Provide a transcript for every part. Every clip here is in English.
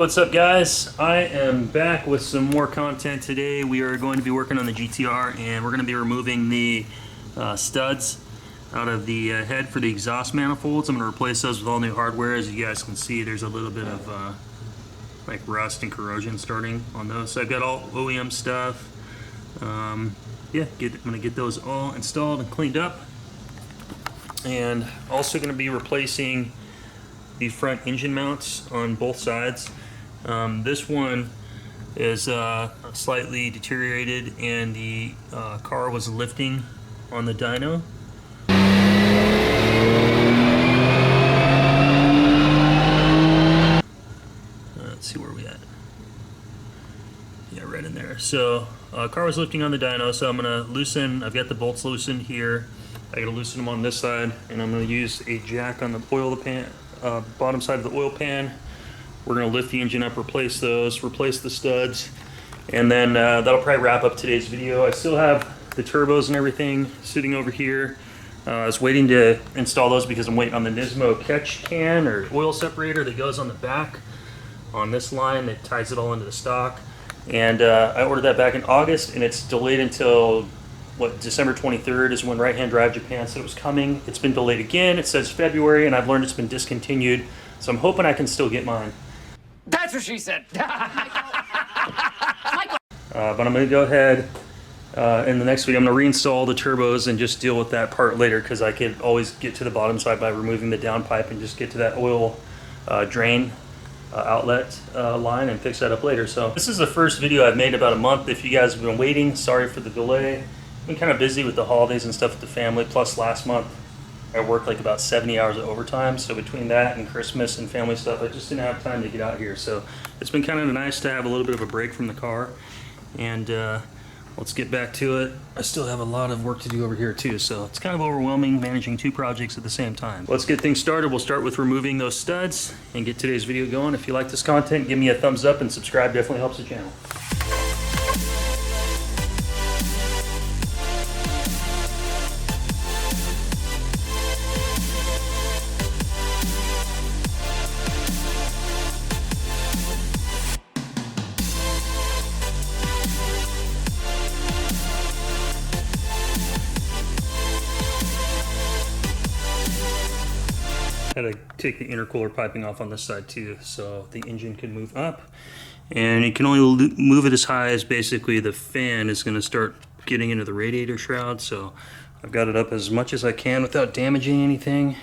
What's up, guys? I am back with some more content today. We are going to be working on the GTR, and we're going to be removing the studs out of the head for the exhaust manifolds. I'm going to replace those with all new hardware. As you guys can see, there's a little bit of like rust and corrosion starting on those. So I've got all OEM stuff. Yeah, I'm going to get those all installed and cleaned up. And also going to be replacing the front engine mounts on both sides. This one is slightly deteriorated, and the car was lifting on the dyno. Let's see where we at. Yeah, right in there. So car was lifting on the dyno, so I'm gonna loosen. I've got the bolts loosened here. I gotta loosen them on this side, and I'm gonna use a jack on the oil pan, bottom side of the oil pan. We're going to lift the engine up, replace those, replace the studs, and then that'll probably wrap up today's video. I still have the turbos and everything sitting over here. I was waiting to install those because I'm waiting on the Nismo catch can or oil separator that goes on the back on this line that ties it all into the stock. And I ordered that back in August, and it's delayed until December 23rd is when Right Hand Drive Japan said it was coming. It's been delayed again. It says February, and I've learned it's been discontinued. So I'm hoping I can still get mine. That's what she said. But I'm going to go ahead in the next video. I'm going to reinstall the turbos and just deal with that part later, because I could always get to the bottom side by removing the downpipe and just get to that oil drain outlet line and fix that up later. So this is the first video I've made in about a month. If you guys have been waiting, sorry for the delay. I've been kind of busy with the holidays and stuff with the family, plus last month I worked like about 70 hours of overtime, so between that and Christmas and family stuff, I just didn't have time to get out here. So it's been kind of nice to have a little bit of a break from the car, and let's get back to it. I still have a lot of work to do over here too, so it's kind of overwhelming managing two projects at the same time. Let's get things started. We'll start with removing those studs and get today's video going. If you like this content, give me a thumbs up, and subscribe definitely helps the channel. Had to take the intercooler piping off on this side too, so the engine can move up, and you can only move it as high as basically the fan is going to start getting into the radiator shroud. So I've got it up as much as I can without damaging anything.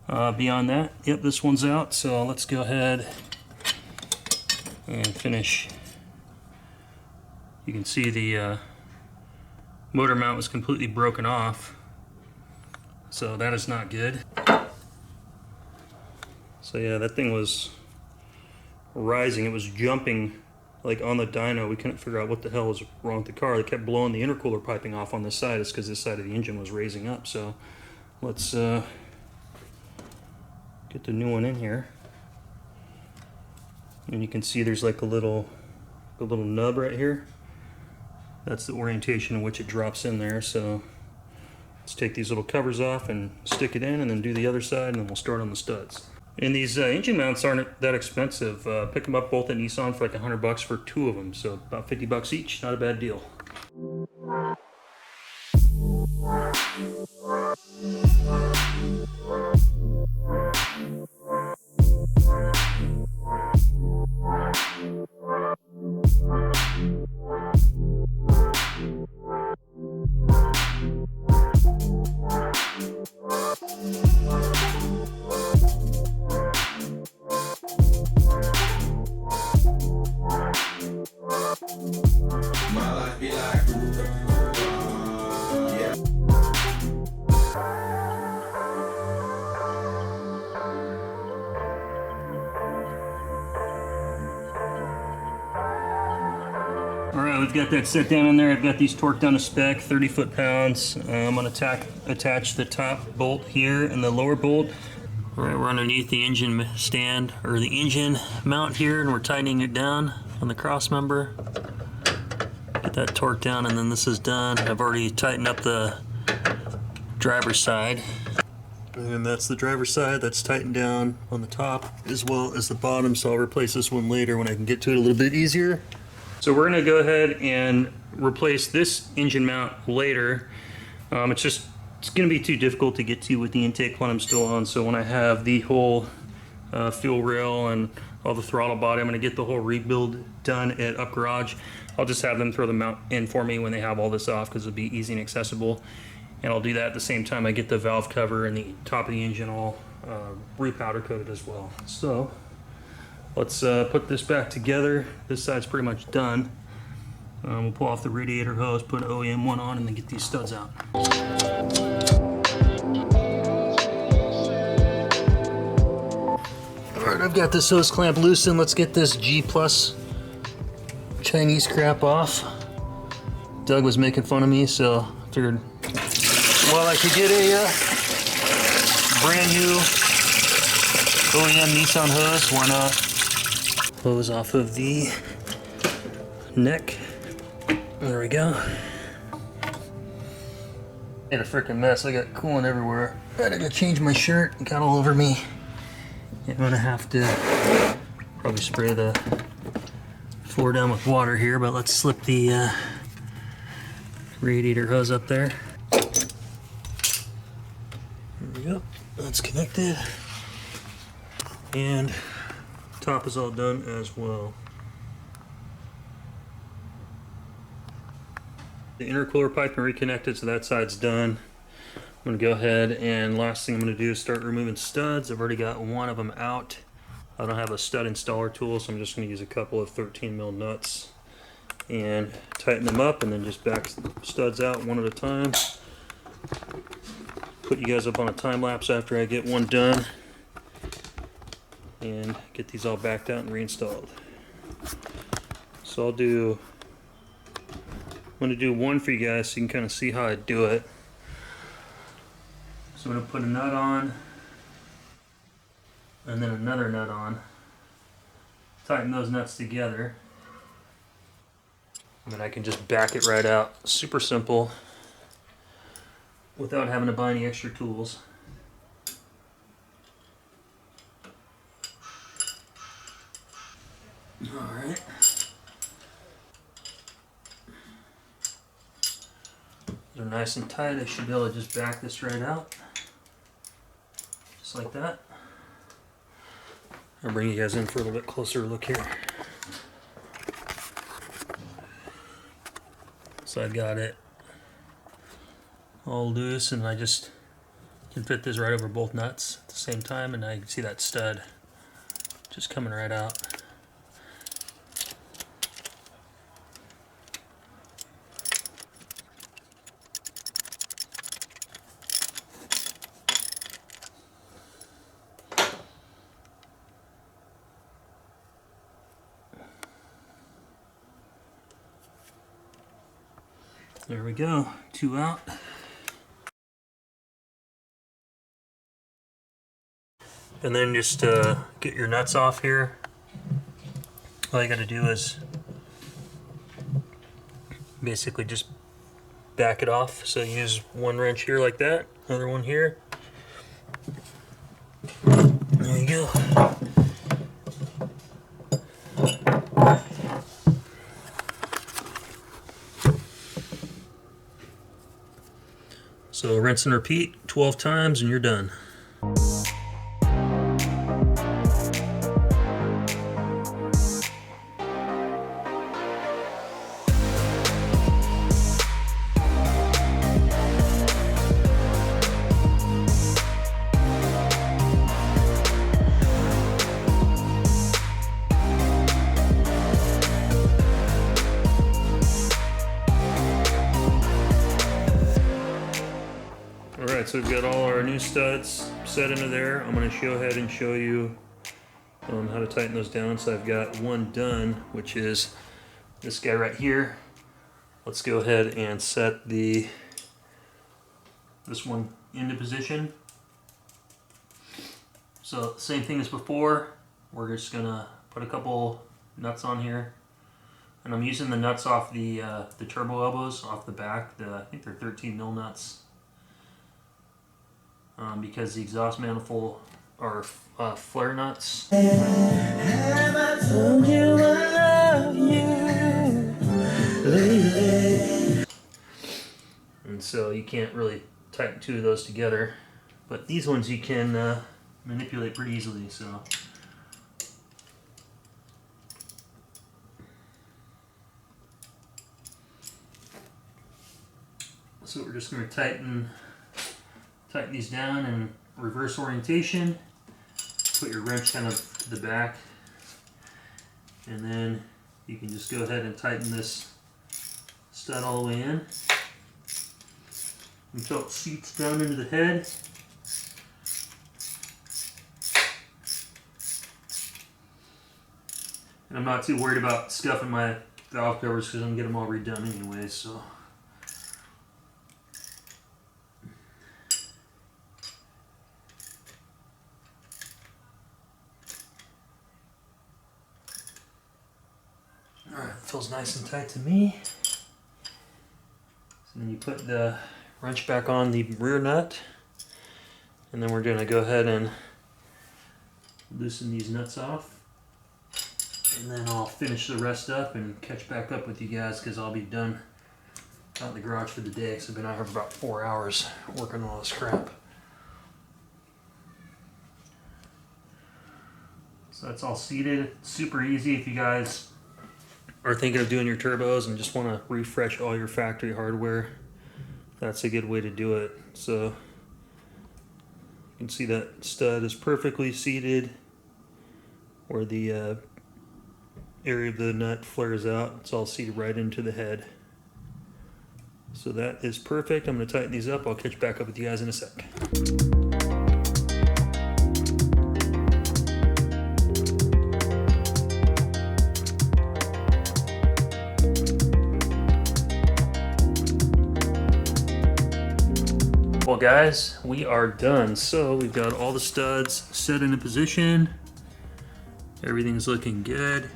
Beyond that, yep, this one's out, so let's go ahead and finish. You can see the motor mount was completely broken off, so that is not good. So yeah, that thing was rising. It was jumping like on the dyno. We couldn't figure out what the hell was wrong with the car. They kept blowing the intercooler piping off on this side. It's because this side of the engine was raising up. So let's get the new one in here. And you can see there's like a little nub right here. That's the orientation in which it drops in there. So let's take these little covers off and stick it in, and then do the other side, and then we'll start on the studs. And these engine mounts aren't that expensive. Pick them up both at Nissan for like $100 for two of them, so about $50 each. Not a bad deal. Alright, we've got that set down in there. I've got these torqued down to spec, 30 foot-pounds. I'm going to attach the top bolt here and the lower bolt. Alright, we're underneath the engine stand, or the engine mount here, and we're tightening it down on the cross member. Get that torque down, and then this is done. I've already tightened up the driver's side. And that's the driver's side. That's tightened down on the top as well as the bottom, so I'll replace this one later when I can get to it a little bit easier. So we're gonna go ahead and replace this engine mount later. It's gonna be too difficult to get to with the intake when I'm still on, so when I have the whole fuel rail and all the throttle body, I'm gonna get the whole rebuild done at Up Garage. I'll just have them throw the mount in for me when they have all this off, because it'll be easy and accessible. And I'll do that at the same time I get the valve cover and the top of the engine all repowder coated as well. So let's put this back together. This side's pretty much done. We'll pull off the radiator hose, put OEM one on, and then get these studs out. Alright, I've got this hose clamp loosened. Let's get this G Plus Chinese crap off. Doug was making fun of me, so I figured, well, I could get a brand new OEM Nissan hose. Why not? Hose off of the neck. There we go. Made a freaking mess. I got coolant everywhere. I had to change my shirt. It got all over me. I'm gonna have to probably spray the floor down with water here, but let's slip the radiator hose up there. There we go. That's connected. And top is all done as well. The intercooler pipe and reconnected, so that side's done. I'm gonna go ahead and last thing I'm gonna do is start removing studs. I've already got one of them out. I don't have a stud installer tool, so I'm just gonna use a couple of 13 mil nuts and tighten them up, and then just back studs out one at a time. Put you guys up on a time lapse after I get one done and get these all backed out and reinstalled. So I'm gonna do one for you guys so you can kind of see how I do it. So I'm gonna put a nut on and then another nut on. Tighten those nuts together. And then I can just back it right out. Super simple without having to buy any extra tools. Alright. They're nice and tight. I should be able to just back this right out. Just like that. I'll bring you guys in for a little bit closer look here. So I got it all loose, and I just can fit this right over both nuts at the same time, and I can see that stud just coming right out. There we go, two out. And then just get your nuts off here. All you gotta do is basically just back it off. So use one wrench here like that, another one here. There you go. So rinse and repeat 12 times and you're done. Alright, so we've got all our new studs set into there. I'm going to go ahead and show you how to tighten those down. So I've got one done, which is this guy right here. Let's go ahead and set this one into position. So same thing as before. We're just going to put a couple nuts on here. And I'm using the nuts off the turbo elbows off the back. I think they're 13 mil nuts. because the exhaust manifold are flare nuts. Have I told you I love you lately? And so you can't really tighten two of those together. But these ones you can manipulate pretty easily. So we're just going to tighten these down in reverse orientation. Put your wrench kind of to the back, and then you can just go ahead and tighten this stud all the way in until it seats down into the head. And I'm not too worried about scuffing my valve covers because I'm going to get them all redone anyway, so. Alright, feels nice and tight to me. So then you put the wrench back on the rear nut, and then we're going to go ahead and loosen these nuts off, and then I'll finish the rest up and catch back up with you guys because I'll be done out in the garage for the day because I've been out here for about 4 hours working on all this crap. So that's all seated. Super easy if you guys are thinking of doing your turbos and just want to refresh all your factory hardware. That's a good way to do it. So you can see that stud is perfectly seated where the area of the nut flares out. It's all seated right into the head. So that is perfect. I'm going to tighten these up. I'll catch back up with you guys in a sec. Well guys, we are done. So we've got all the studs set into position. Everything's looking good.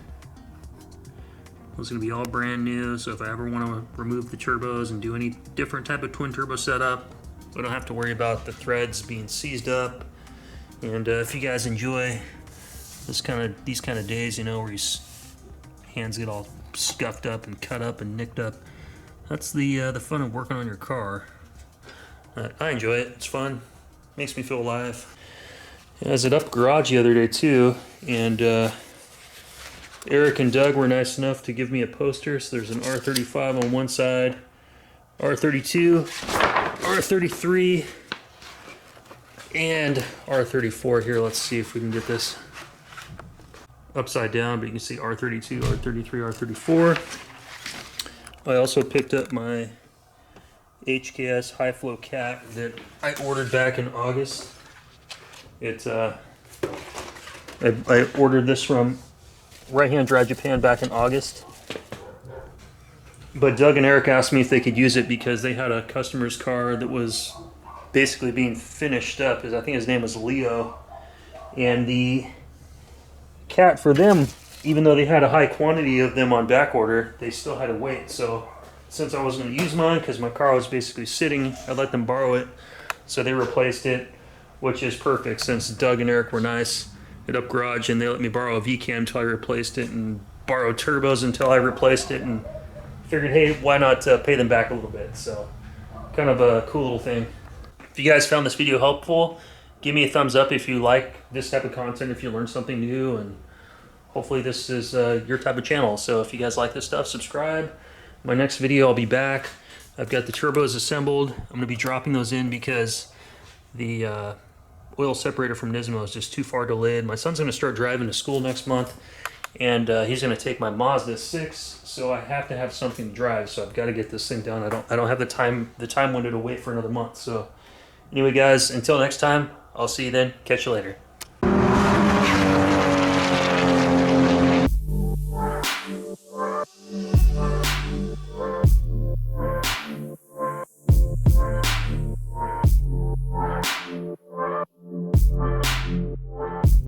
It's going to be all brand new, so if I ever want to remove the turbos and do any different type of twin turbo setup, we don't have to worry about the threads being seized up. And if you guys enjoy these kind of days, you know, where your hands get all scuffed up and cut up and nicked up, that's the fun of working on your car. I enjoy it. It's fun. Makes me feel alive. I was at Up Garage the other day too, and Eric and Doug were nice enough to give me a poster. So there's an R35 on one side, R32, R33, and R34 here. Let's see if we can get this upside down, but you can see R32, R33, R34. I also picked up my HKS high flow cat that I ordered back in August. It's I ordered this from Right Hand Drive Japan back in August, but Doug and Eric asked me if they could use it because they had a customer's car that was basically being finished up. I think his name was Leo, and the cat for them, even though they had a high quantity of them on back order, they still had to wait. So since I wasn't going to use mine because my car was basically sitting, I let them borrow it, so they replaced it, which is perfect since Doug and Eric were nice at Up Garage and they let me borrow a V-cam until I replaced it and borrow turbos until I replaced it, and figured, hey, why not pay them back a little bit. So kind of a cool little thing. If you guys found this video helpful, give me a thumbs up if you like this type of content, if you learned something new, and hopefully this is your type of channel. So if you guys like this stuff, subscribe. My next video, I'll be back. I've got the turbos assembled. I'm going to be dropping those in because the oil separator from Nismo is just too far delayed. My son's going to start driving to school next month, and he's going to take my Mazda 6, so I have to have something to drive. So I've got to get this thing done. I don't have the time window to wait for another month. So anyway, guys, until next time, I'll see you then. Catch you later.